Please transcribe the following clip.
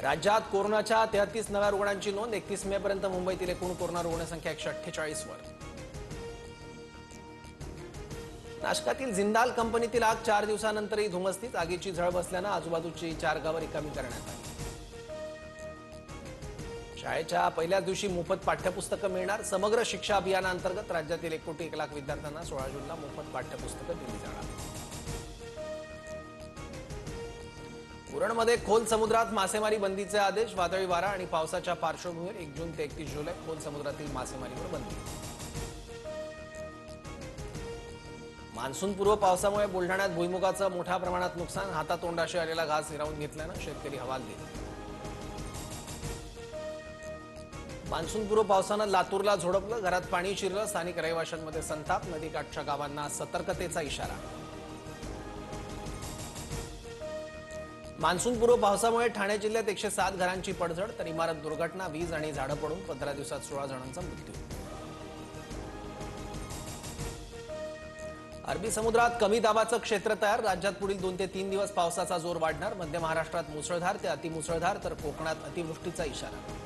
राज्यात कोरोनाच्या 33 नव्या रुग्णांची नोंद. 31 मे पर्यंत मुंबईतील एकूण कोरोना रुग्णसंख्या 148 वर. नाशकातील जिंदाल कंपनीतील आग 4 दिवसानंतरही धुमसतीच. आगीची झळ बसल्यानं आजूबाजूची 4 गावं रिकामी करण्यात आली. शाळेच्या पहिल्याच दिवशी मोफत पाठ्यपुस्तकं मिळणार. समग्र शिक्षा अभियानांतर्गत राज्यातील 1,01,00,000 विद्यार्थ्यांना 16 जूनला मोफत पाठ्यपुस्तकं दिली जाणार. उरणमध्ये खोल समुद्रात मासेमारी बंदीचे आदेश. वादळी वारा आणि पावसाच्या पार्श्वभूमीवर 1 जून ते 31 जुलै खोल समुद्रातील मासेमारीवर बंदी. मान्सूनपूर्व पावसामुळे बुलढाण्यात भुईमुगाचं मोठ्या प्रमाणात नुकसान. हातातोंडाशी आलेला घास हिरावून घेतल्यानं शेतकरी हवालदिल. मान्सूनपूर्व पावसानं लातूरला झोडपलं. घरात पाणी शिरलं. स्थानिक रहिवाशांमध्ये संताप. नदीकाठच्या गावांना सतर्कतेचा इशारा. मान्सूनपूर्व पावसामुळे ठाणे जिल्ह्यात 107 घरांची पडझड. तर इमारत दुर्घटना, वीज आणि झाडं पडून 15 दिवसात 16 जणांचा मृत्यू. अरबी समुद्रात कमी दाबाचं क्षेत्र तयार. राज्यात पुढील 2 ते 3 दिवस पावसाचा जोर वाढणार. मध्य महाराष्ट्रात मुसळधार ते अतिमुसळधार तर कोकणात अतिवृष्टीचा इशारा.